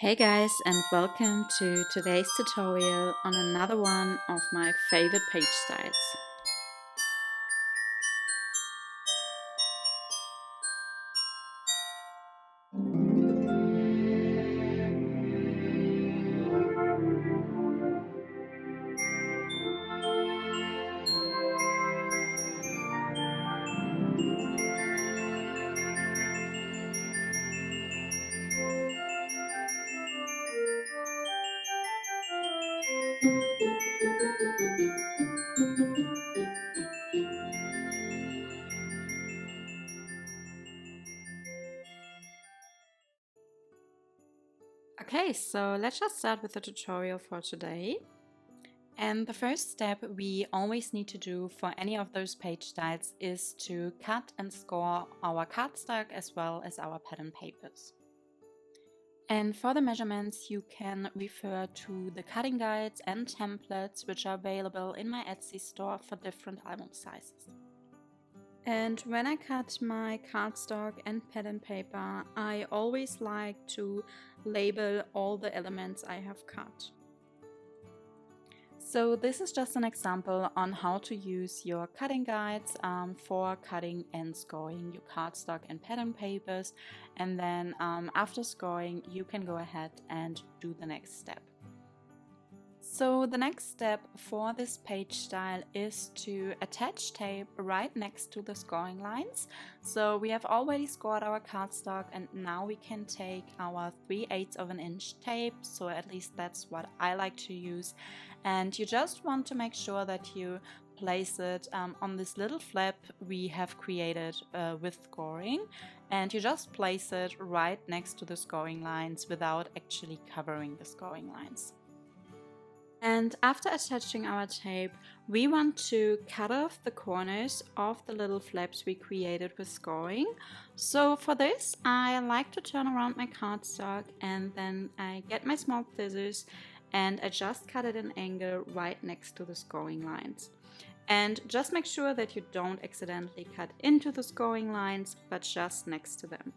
Hey guys, and welcome to today's tutorial on another one of my favorite page styles. Okay, so let's just start with the tutorial for today. And the first step we always need to do for any of those page styles is to cut and score our cardstock as well as our pattern papers. And for the measurements, you can refer to the cutting guides and templates which are available in my Etsy store for different album sizes. And when I cut my cardstock and pattern paper, I always like to label all the elements I have cut. So this is just an example on how to use your cutting guides for cutting and scoring your cardstock and pattern papers. And then after scoring, you can go ahead and do the next step. So the next step for this page style is to attach tape right next to the scoring lines. So we have already scored our cardstock and now we can take our 3/8 of an inch tape, so at least that's what I like to use, and you just want to make sure that you place it on this little flap we have created with scoring, and you just place it right next to the scoring lines without actually covering the scoring lines. And after attaching our tape, we want to cut off the corners of the little flaps we created with scoring. So for this, I like to turn around my cardstock and then I get my small scissors and I just cut it at an angle right next to the scoring lines. And just make sure that you don't accidentally cut into the scoring lines, but just next to them.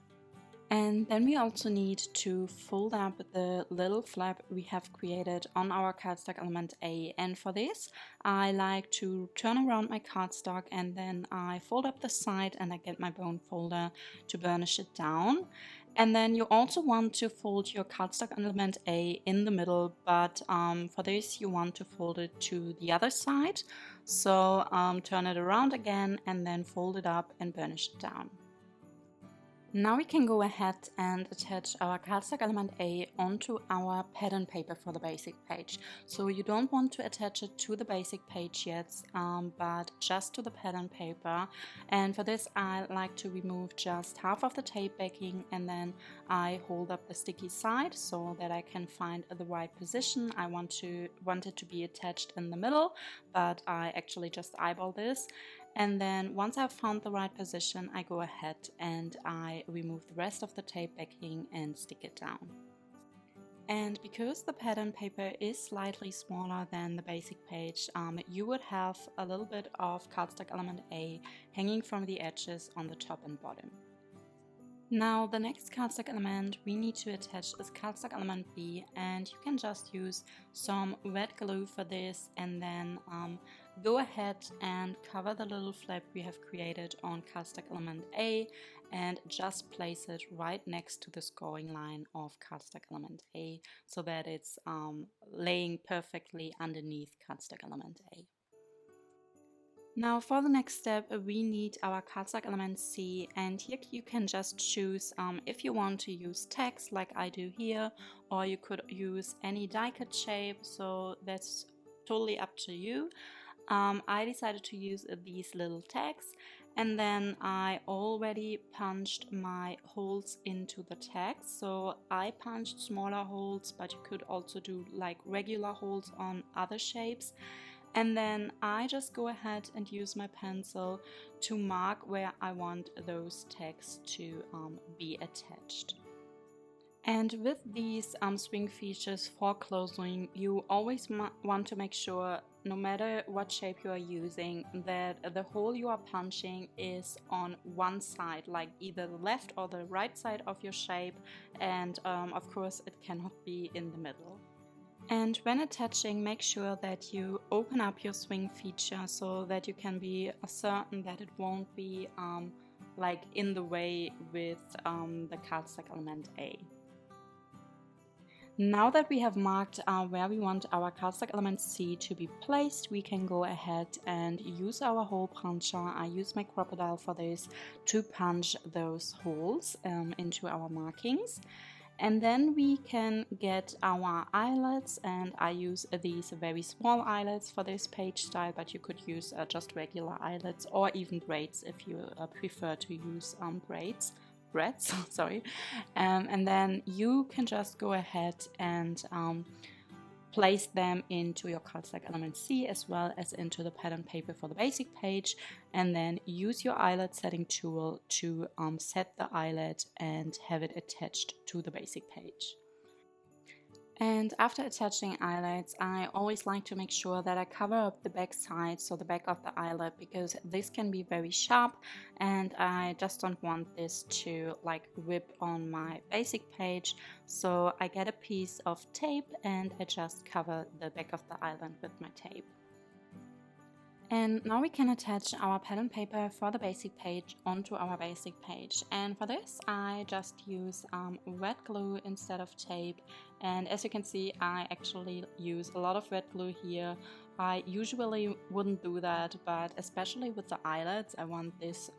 And then we also need to fold up the little flap we have created on our cardstock element A. And for this, I like to turn around my cardstock and then I fold up the side and I get my bone folder to burnish it down. And then you also want to fold your cardstock element A in the middle, but for this you want to fold it to the other side. So turn it around again and then fold it up and burnish it down. Now we can go ahead and attach our cardstock element A onto our pattern paper for the basic page. So you don't want to attach it to the basic page yet, but just to the pattern paper. And for this I like to remove just half of the tape backing and then I hold up the sticky side so that I can find the right position. I want it to be attached in the middle, but I actually just eyeball this. And then once I've found the right position, I go ahead and I remove the rest of the tape backing and stick it down. And because the pattern paper is slightly smaller than the basic page, you would have a little bit of cardstock element A hanging from the edges on the top and bottom. Now the next cardstock element we need to attach is cardstock element B, and you can just use some red glue for this and then go ahead and cover the little flap we have created on cardstock element A and just place it right next to the scoring line of cardstock element A so that it's laying perfectly underneath cardstock element A. Now for the next step we need our cardstock element C, and here you can just choose if you want to use text like I do here, or you could use any die cut shape, so that's totally up to you. I decided to use these little tags, and then I already punched my holes into the tags. So I punched smaller holes, but you could also do like regular holes on other shapes. And then I just go ahead and use my pencil to mark where I want those tags to be attached. And with these swing features for closing, you always want to make sure no matter what shape you are using, that the hole you are punching is on one side, like either the left or the right side of your shape, and of course it cannot be in the middle. And when attaching, make sure that you open up your swing feature so that you can be certain that it won't be like in the way with the cardstock element A. Now that we have marked where we want our cardstock element C to be placed, we can go ahead and use our hole puncher. I use my crocodile for this to punch those holes into our markings. And then we can get our eyelets, and I use these very small eyelets for this page style, but you could use just regular eyelets or even braids if you prefer to use braids. Sorry. And then you can just go ahead and place them into your cardstock element C as well as into the pattern paper for the basic page, and then use your eyelet setting tool to set the eyelet and have it attached to the basic page. And after attaching eyelets, I always like to make sure that I cover up the back side, so the back of the eyelet, because this can be very sharp and I just don't want this to like rip on my basic page. So I get a piece of tape and I just cover the back of the eyelet with my tape. And now we can attach our pattern paper for the basic page onto our basic page. And for this, I just use wet glue instead of tape. And as you can see, I actually use a lot of wet glue here. I usually wouldn't do that, but especially with the eyelets, I want this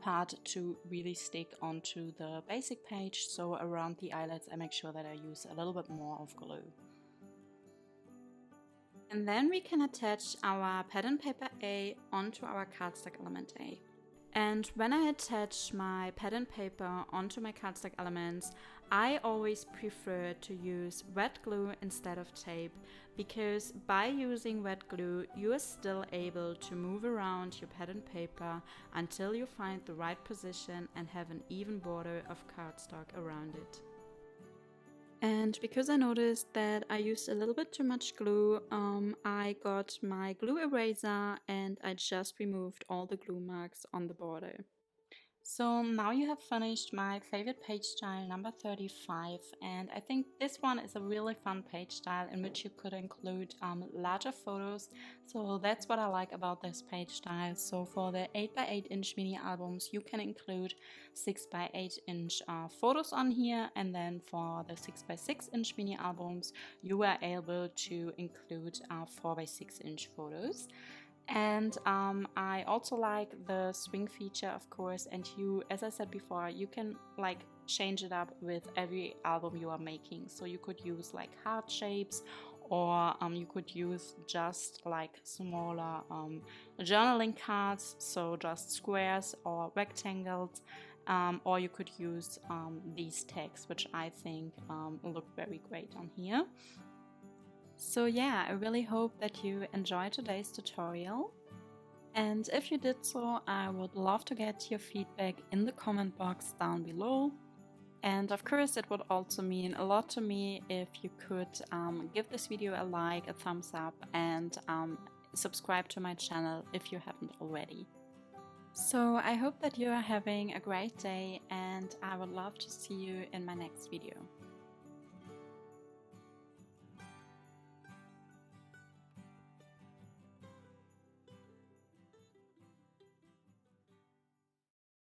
part to really stick onto the basic page. So around the eyelets, I make sure that I use a little bit more of glue. And then we can attach our pattern paper A onto our cardstock element A. And when I attach my pattern paper onto my cardstock elements, I always prefer to use wet glue instead of tape, because by using wet glue, you are still able to move around your pattern paper until you find the right position and have an even border of cardstock around it. And because I noticed that I used a little bit too much glue, I got my glue eraser and I just removed all the glue marks on the border. So now you have finished my favorite page style number 35, and I think this one is a really fun page style in which you could include larger photos. So that's what I like about this page style. So for the 8x8 inch mini albums, you can include 6x8 inch photos on here, and then for the 6x6 inch mini albums, you are able to include 4x6 inch photos. And I also like the swing feature, of course, and you, as I said before, you can like change it up with every album you are making. So you could use like heart shapes, or you could use just like smaller journaling cards, so just squares or rectangles, or you could use these tags, which I think look very great on here. So yeah, I really hope that you enjoyed today's tutorial. And if you did so, I would love to get your feedback in the comment box down below. And of course, it would also mean a lot to me if you could give this video a like, a thumbs up, and subscribe to my channel if you haven't already. So I hope that you are having a great day, and I would love to see you in my next video.